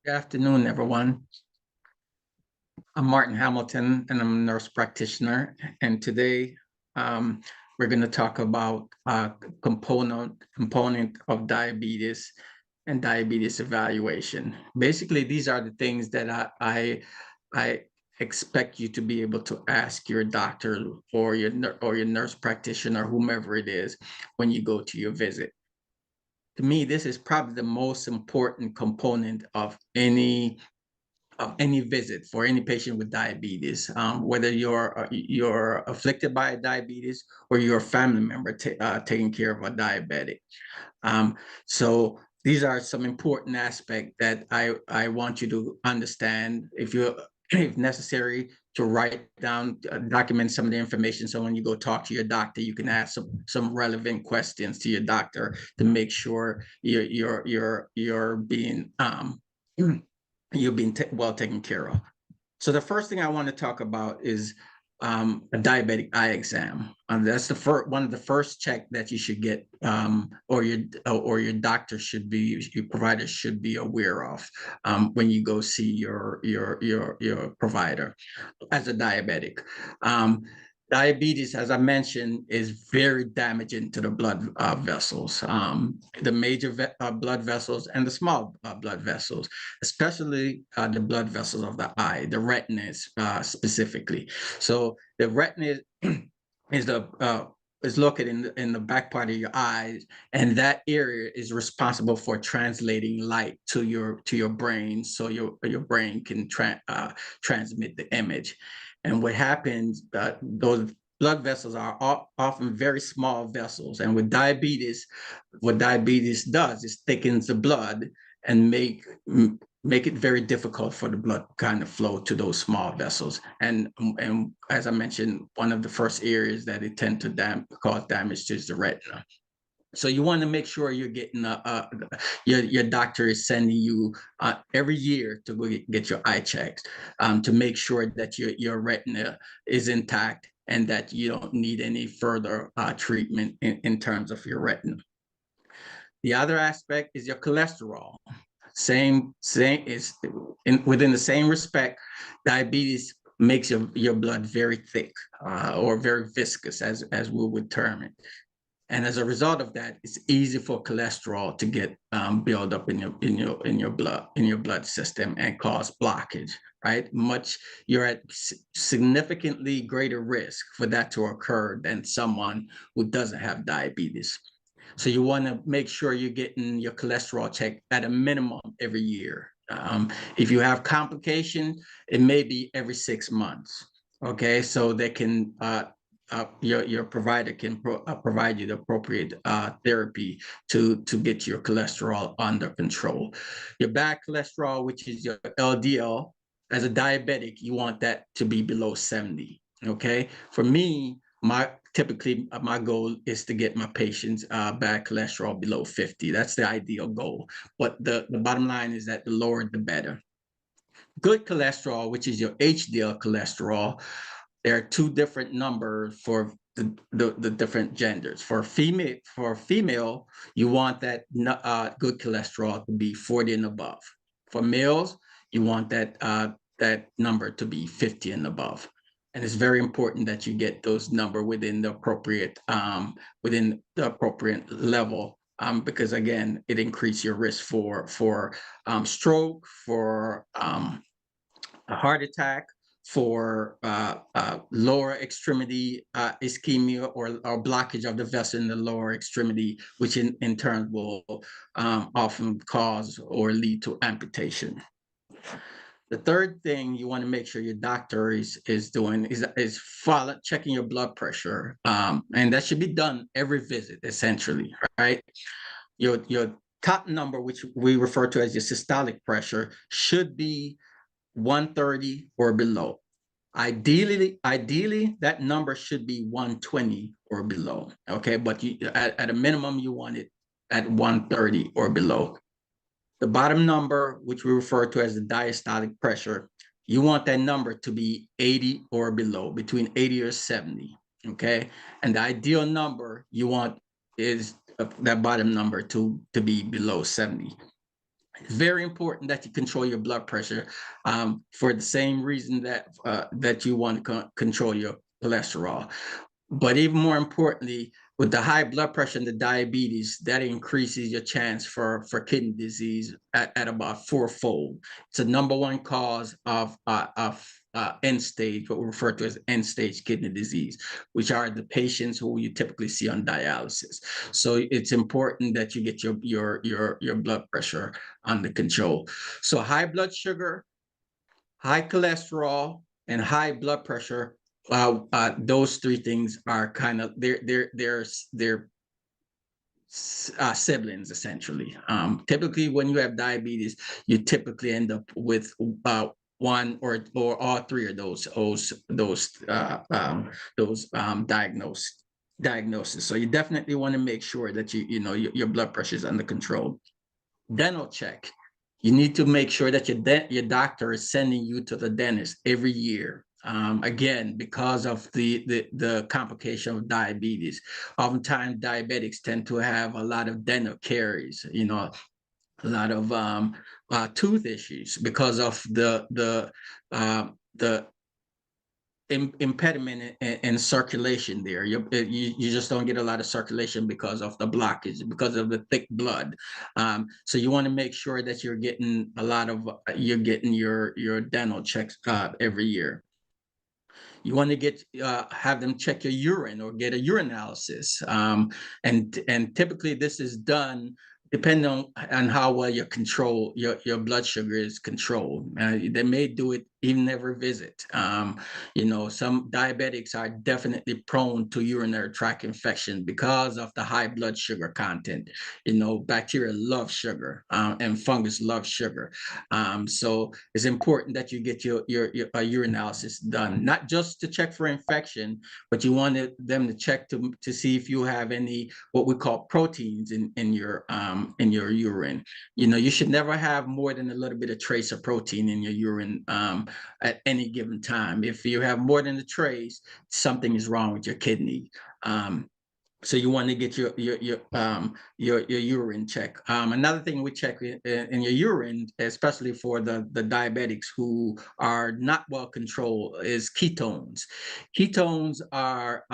Good afternoon, everyone. I'm Martin Hamilton, and I'm a nurse practitioner. And today, we're going to talk about component of diabetes and diabetes evaluation. Basically, these are the things that I expect you to be able to ask your doctor or your nurse practitioner, whomever it is, when you go to your visit. To me, this is probably the most important component of any visit for any patient with diabetes, whether you're afflicted by diabetes or you're a family member taking care of a diabetic. So these are some important aspects that I want you to understand. If necessary, to write down, document some of the information, so when you go talk to your doctor, you can ask some relevant questions to your doctor to make sure you're being well taken care of. So the first thing I want to talk about is a diabetic eye exam. That's one of the first check that you should get, or your doctor should be, your provider should be aware of when you go see your provider as a diabetic. Um, Diabetes, as I mentioned, is very damaging to the blood vessels, the major blood vessels and the small blood vessels, especially the blood vessels of the eye, the retina specifically. So the retina is is located in the back part of your eyes, and that area is responsible for translating light to your brain, so your brain can transmit the image. And what happens, those blood vessels are often very small vessels. And with diabetes, what diabetes does is thickens the blood and make it very difficult for the blood kind of flow to those small vessels. And as I mentioned, one of the first areas that it tend to cause damage to is the retina. So you want to make sure you're getting your doctor is sending you every year to go get your eye checks, to make sure that your retina is intact and that you don't need any further treatment in terms of your retina. The other aspect is your cholesterol. Same is within the same respect. Diabetes makes your blood very thick, or very viscous, as we would term it. And as a result of that, it's easy for cholesterol to get build up in your blood system and cause blockage. Right, you're at significantly greater risk for that to occur than someone who doesn't have diabetes. So you want to make sure you're getting your cholesterol checked at a minimum every year. If you have complication, it may be every 6 months. Okay, so they can your provider can provide you the appropriate therapy to get your cholesterol under control. Your bad cholesterol, which is your LDL, as a diabetic, you want that to be below 70. Okay, for me, typically my goal is to get my patients bad cholesterol below 50. That's the ideal goal. But the bottom line is that the lower the better. Good cholesterol, which is your HDL cholesterol, there are two different numbers for the different genders. For female, you want that good cholesterol to be 40 and above. For males, you want that number to be 50 and above. And it's very important that you get those number within the appropriate level, because again, it increases your risk for stroke, for a heart attack, for lower extremity ischemia, or blockage of the vessel in the lower extremity, which in turn will often cause or lead to amputation. The third thing you want to make sure your doctor is doing is checking your blood pressure, and that should be done every visit, essentially, right? Your top number, which we refer to as your systolic pressure, should be 130 or below. Ideally, that number should be 120 or below. Okay, but at a minimum, you want it at 130 or below. The bottom number, which we refer to as the diastolic pressure, you want that number to be 80 or below, between 80 or 70. Okay, and the ideal number you want is that bottom number to be below 70. It's very important that you control your blood pressure for the same reason that that you want to control your cholesterol. But even more importantly, with the high blood pressure and the diabetes, that increases your chance for kidney disease at about fourfold. It's the number one cause of end stage, what we refer to as end stage kidney disease, which are the patients who you typically see on dialysis. So it's important that you get your blood pressure under control. So high blood sugar, high cholesterol, and high blood pressure, those three things are kind of they're siblings essentially. Typically, when you have diabetes, you typically end up with one or all three of those diagnoses. So you definitely want to make sure that your blood pressure is under control. Dental check. You need to make sure that your doctor is sending you to the dentist every year. Again, because of the complication of diabetes. Oftentimes, diabetics tend to have a lot of dental caries, a lot of tooth issues because of the impediment in circulation there. You just don't get a lot of circulation because of the blockage, because of the thick blood. So you want to make sure that you're getting your dental checks every year. You want to have them check your urine or get a urinalysis. And typically this is done depending on how well your blood sugar is controlled. They may do it even every visit. Some diabetics are definitely prone to urinary tract infection because of the high blood sugar content. Bacteria love sugar, and fungus love sugar. So it's important that you get your urinalysis done, not just to check for infection, but you want them to check to see if you have any what we call proteins in your urine. You should never have more than a little bit of trace of protein in your urine at any given time. If you have more than a trace, something is wrong with your kidney. So you want to get your urine check. Another thing we check in your urine, especially for the diabetics who are not well controlled, is ketones. Ketones are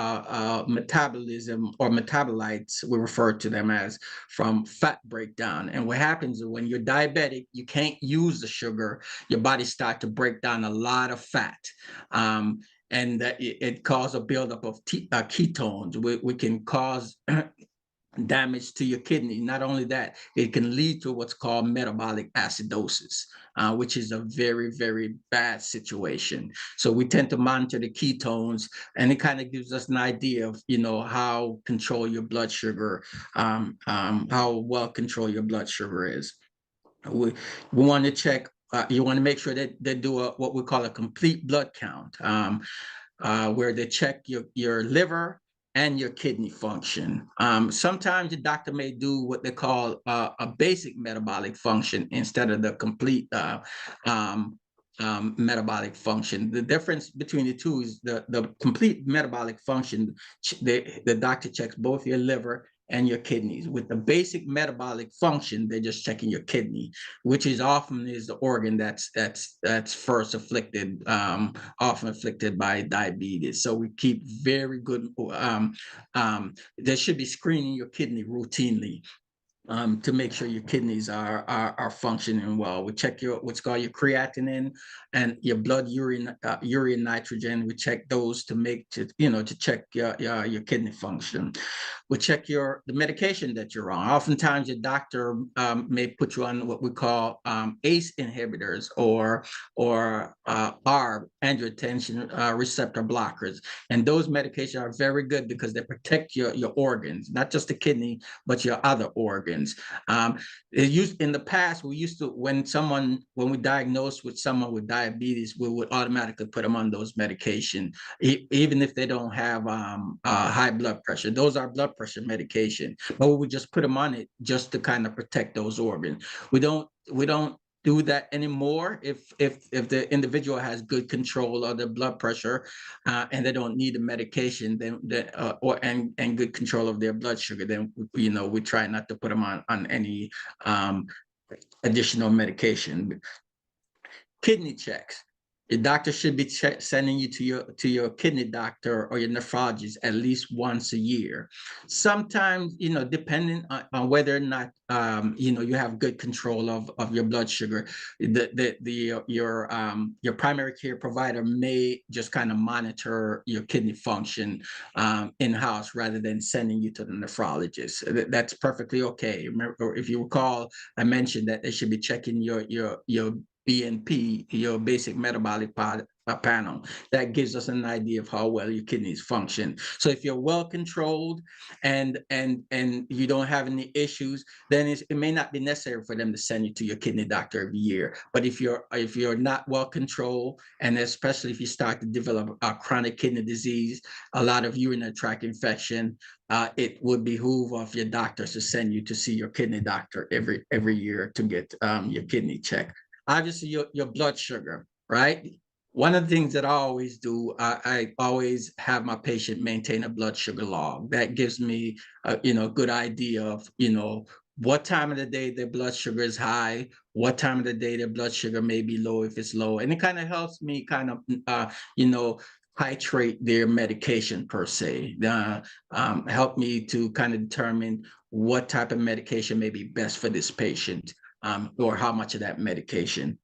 metabolism or metabolites, we refer to them as, from fat breakdown. And what happens is when you're diabetic, you can't use the sugar. Your body starts to break down a lot of fat. And that it causes a buildup of ketones. We can cause damage to your kidney. Not only that, it can lead to what's called metabolic acidosis, which is a very, very bad situation. So we tend to monitor the ketones, and it kind of gives us an idea of, how control your blood sugar, how well control your blood sugar is. We want to check. You want to make sure that they do what we call a complete blood count, where they check your liver and your kidney function. Sometimes the doctor may do what they call a basic metabolic function instead of the complete metabolic function. The difference between the two is the complete metabolic function. The doctor checks both your liver and your kidneys. With the basic metabolic function, they're just checking your kidney, which is often the organ that's first afflicted, often afflicted by diabetes. So we keep very good. There should be screening your kidney routinely. To make sure your kidneys are functioning well. We check what's called your creatinine and your blood urine nitrogen. We check those to check your kidney function. We check the medication that you're on. Oftentimes your doctor may put you on what we call ACE inhibitors or ARB, angiotensin receptor blockers. And those medications are very good because they protect your organs, not just the kidney, but your other organs. In the past, when we diagnosed with someone with diabetes, we would automatically put them on those medications, even if they don't have high blood pressure. Those are blood pressure medication, but we would just put them on it just to kind of protect those organs. We don't do that anymore. If the individual has good control of their blood pressure and they don't need the medication, then and good control of their blood sugar, then we try not to put them on any additional medication. Kidney checks. Your doctor should be sending you to your kidney doctor or your nephrologist at least once a year. Sometimes, depending on whether or not you have good control of your blood sugar, your primary care provider may just kind of monitor your kidney function in-house rather than sending you to the nephrologist. That's perfectly okay. Remember, if you recall, I mentioned that they should be checking your BNP, your basic metabolic panel. That gives us an idea of how well your kidneys function. So if you're well controlled and you don't have any issues, then it may not be necessary for them to send you to your kidney doctor every year. But if you're not well controlled, and especially if you start to develop a chronic kidney disease, a lot of urinary tract infection, it would behoove of your doctors to send you to see your kidney doctor every year to get your kidney checked. Obviously, your blood sugar, right? One of the things that I always do, I always have my patient maintain a blood sugar log. That gives me a good idea of what time of the day their blood sugar is high, what time of the day their blood sugar may be low if it's low, and it kind of helps me kind of titrate their medication per se. Help me to kind of determine what type of medication may be best for this patient. Or how much of that medication.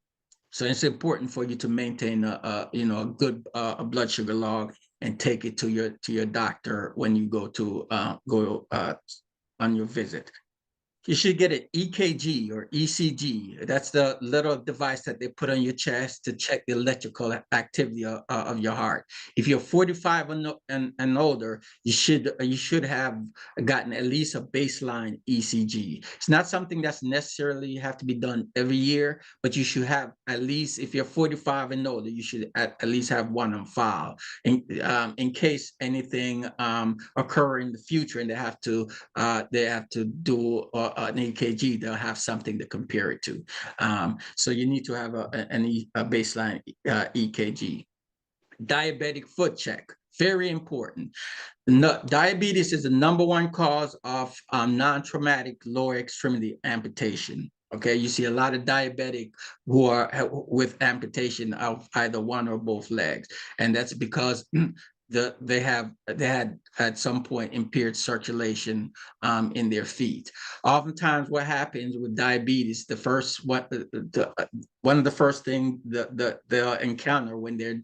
So it's important for you to maintain a good blood sugar log and take it to your doctor when you go on your visit. You should get an EKG or ECG. That's the little device that they put on your chest to check the electrical activity of your heart. If you're 45 and older, you should have gotten at least a baseline ECG. It's not something that's necessarily have to be done every year, but you should have at least, if you're 45 and older, you should at least have one on file in case anything occur in the future and they have to do an EKG, they'll have something to compare it to. So you need to have a baseline EKG. Diabetic foot check, very important. Diabetes is the #1 cause of non-traumatic lower extremity amputation. Okay, you see a lot of diabetic who are with amputation of either one or both legs, and that's because they had at some point impaired circulation in their feet. Oftentimes, what happens with diabetes, one of the first things they'll encounter when they're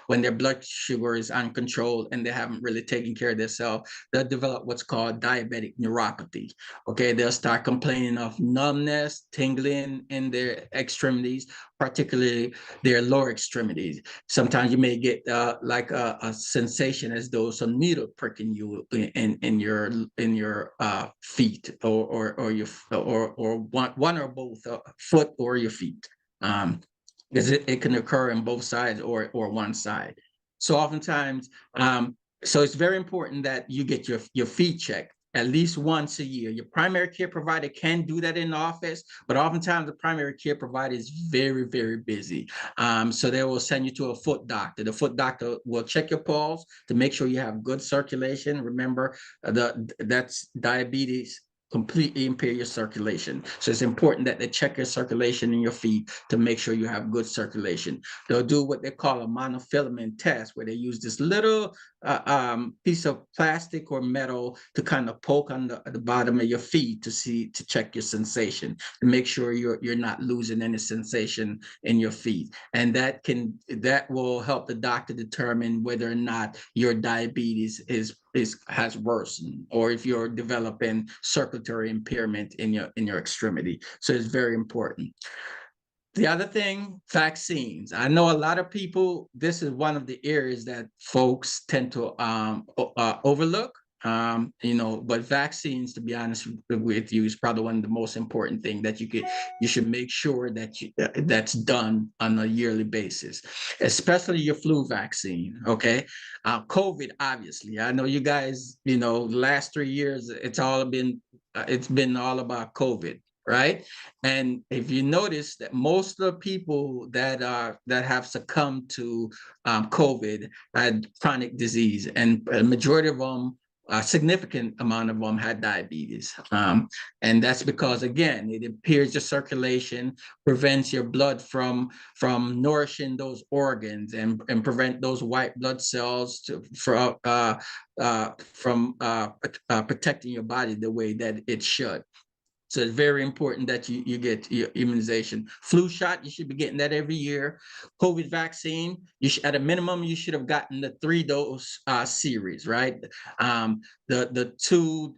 when their blood sugar is uncontrolled and they haven't really taken care of themselves, they'll develop what's called diabetic neuropathy. Okay, they'll start complaining of numbness, tingling in their extremities, particularly their lower extremities. Sometimes you may get like a sensation as though some needle pricking you in your feet or one or both foot or your feet, because it can occur in both sides or one side. So oftentimes, so it's very important that you get your feet checked at least once a year. Your primary care provider can do that in the office, but oftentimes the primary care provider is very, very busy. So they will send you to a foot doctor. The foot doctor will check your pulse to make sure you have good circulation. Remember, that's diabetes completely impair your circulation. So it's important that they check your circulation in your feet to make sure you have good circulation. They'll do what they call a monofilament test, where they use this little piece of plastic or metal to kind of poke on the bottom of your feet to check your sensation, to make sure you're not losing any sensation in your feet. And that will help the doctor determine whether or not your diabetes has worsened, or if you're developing circulatory impairment in your extremity. So it's very important. The other thing, vaccines. I know a lot of people, this is one of the areas that folks tend to overlook. But vaccines, to be honest with you, is probably one of the most important things that you should make sure that that's done on a yearly basis, especially your flu vaccine. Okay, COVID, obviously, I know you guys, the last 3 years, it's been all about COVID. Right. And if you notice that most of the people that have succumbed to COVID had chronic disease, and a majority of them a significant amount of them had diabetes. And that's because, again, it impairs your circulation, prevents your blood from nourishing those organs, and prevent those white blood cells from protecting your body the way that it should. So it's very important that you get your immunization. Flu shot, you should be getting that every year. COVID vaccine, you should, at a minimum, you should have gotten the 3-dose series, right? The two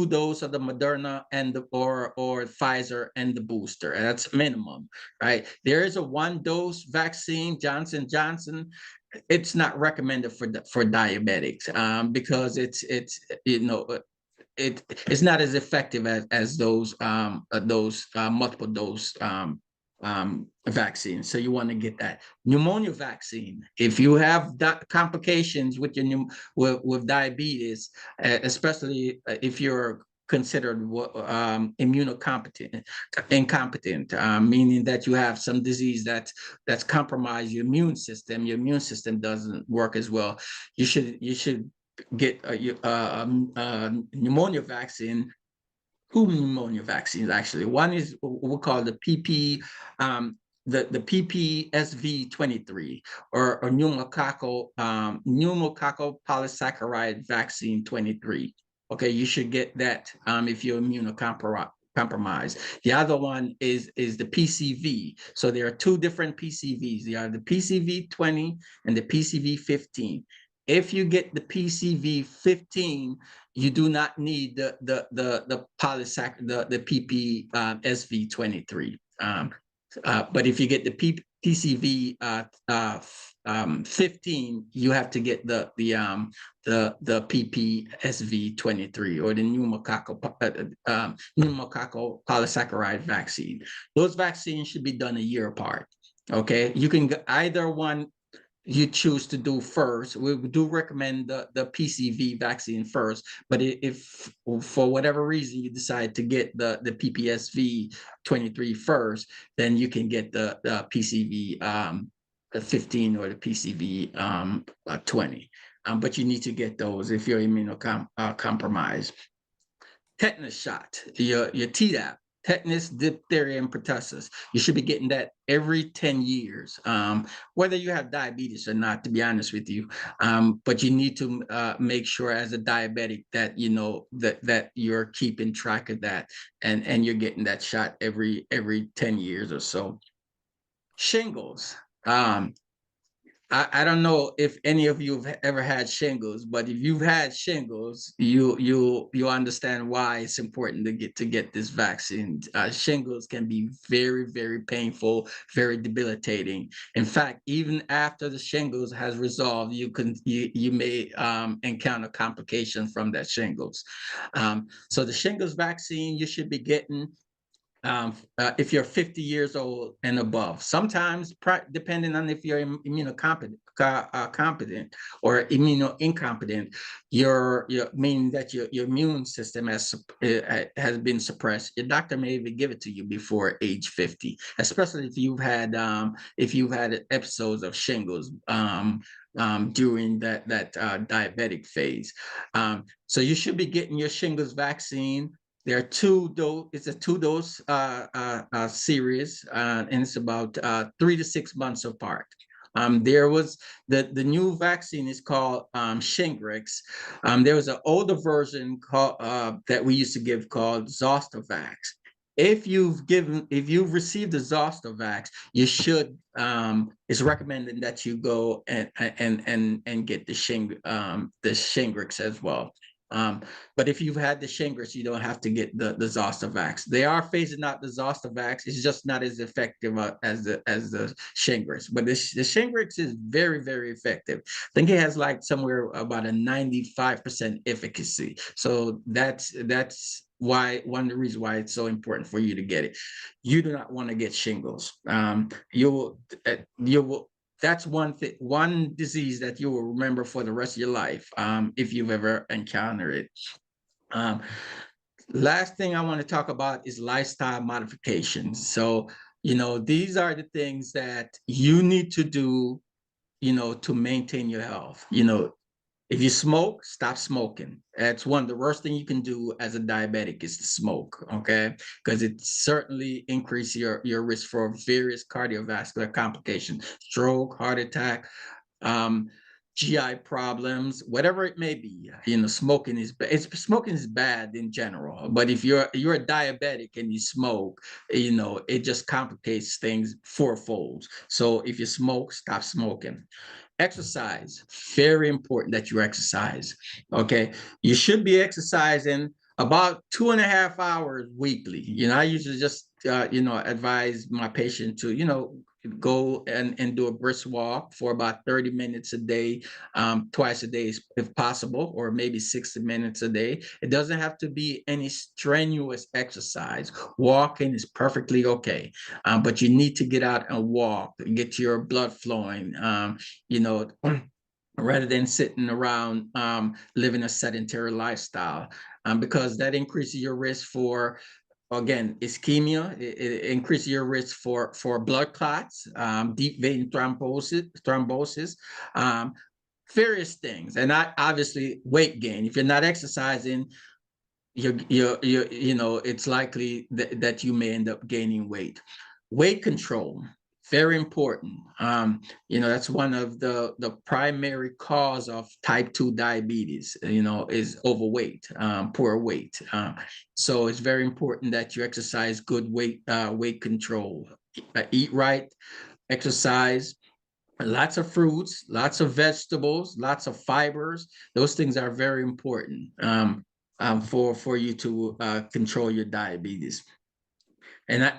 dose of the Moderna and or Pfizer and the booster. And that's minimum, right? There is a 1-dose vaccine, Johnson Johnson. It's not recommended for diabetics because it's it's not as effective as those multiple dose vaccines. So you want to get that pneumonia vaccine. If you have complications with your with diabetes, especially if you're considered incompetent, meaning that you have some disease that's compromised your immune system. Your immune system doesn't work as well. You should get pneumonia vaccine. Two pneumonia vaccines, actually. One is what we call the PPSV 23, or pneumococcal polysaccharide vaccine 23. Okay, you should get that if you're immunocompromised. The other one is the PCV. So there are two different PCVs. There are the PCV 20 and the PCV 15. If you get the PCV 15, you do not need the PPSV 23. But if you get the PCV 15, you have to get the PPSV 23, or the pneumococcal polysaccharide vaccine. Those vaccines should be done a year apart. Okay, you can get either one you choose to do first. We do recommend the PCV vaccine first, but if for whatever reason you decide to get the PPSV 23 first, then you can get the PCV 15 or the PCV 20. But you need to get those if you're immunocompromised. Tetanus shot, your Tdap. Tetanus, diphtheria, and pertussis. You should be getting that every 10 years, whether you have diabetes or not, to be honest with you. But you need to make sure as a diabetic that you know that you're keeping track of that, and you're getting that shot every 10 years or so. Shingles. I don't know if any of you have ever had shingles, but if you've had shingles, you understand why it's important to get this vaccine. Shingles can be very, very painful, very debilitating. In fact, even after the shingles has resolved, you may encounter complications from that shingles. So the shingles vaccine you should be getting if you're 50 years old and above. Sometimes, depending on if you're immunocompetent or immunoincompetent, meaning that your immune system has been suppressed. Your doctor may even give it to you before age 50, especially if you've had episodes of shingles during that diabetic phase. So you should be getting your shingles vaccine. There are it's a 2-dose series, and it's about 3 to 6 months apart. There was the new vaccine is called Shingrix. There was an older version called that we used to give called Zostavax. If you've received the Zostavax, you should. It's recommended that you go and get the Shingrix as well. But if you've had the Shingrix, you don't have to get the Zostavax. They are phasing out the Zostavax. It's just not as effective as the Shingrix. But the Shingrix is very, very effective. I think it has like somewhere about a 95% efficacy. So that's why one of the reasons why it's so important for you to get it. You do not want to get shingles. You will. That's one disease that you will remember for the rest of your life if you've ever encountered it. Last thing I want to talk about is lifestyle modifications. So, these are the things that you need to do, to maintain your health. If you smoke, stop smoking. That's one of the worst things you can do as a diabetic is to smoke, okay? Because it certainly increases your risk for various cardiovascular complications, stroke, heart attack, um, GI problems, whatever it may be. Smoking is smoking is bad in general. But if you're a diabetic and you smoke, it just complicates things fourfold. So if you smoke, stop smoking. Exercise, very important that you exercise. Okay, you should be exercising about 2.5 hours weekly. I usually just advise my patient to go and do a brisk walk for about 30 minutes a day, twice a day if possible, or maybe 60 minutes a day. It doesn't have to be any strenuous exercise. Walking is perfectly okay, but you need to get out and walk, get your blood flowing, rather than sitting around living a sedentary lifestyle, because that increases your risk for, again, ischemia. It increases your risk for blood clots, deep vein thrombosis, um, various things, and obviously weight gain. If you're not exercising, it's likely that you may end up gaining weight. Weight control, very important. That's one of the primary cause of type 2 diabetes, is overweight, poor weight. So it's very important that you exercise good weight control. Eat right, exercise, lots of fruits, lots of vegetables, lots of fibers. Those things are very important, for you to control your diabetes. And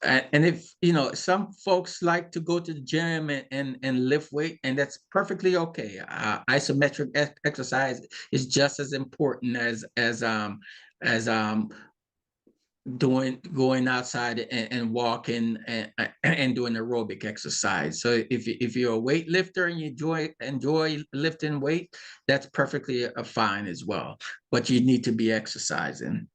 if some folks like to go to the gym and lift weight, and that's perfectly okay. Isometric exercise is just as important as going outside and walking and doing aerobic exercise. So if you're a weightlifter and you enjoy lifting weight, that's perfectly fine as well. But you need to be exercising.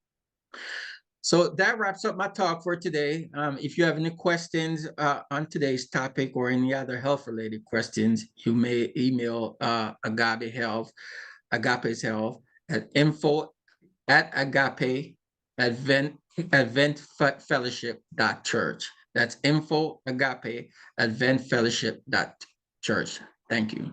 So that wraps up my talk for today. If you have any questions on today's topic or any other health-related questions, you may email Agape Health, Agape's Health at info@AgapeAdventFellowship.church. That's info@AgapeAdventFellowship.church. Thank you.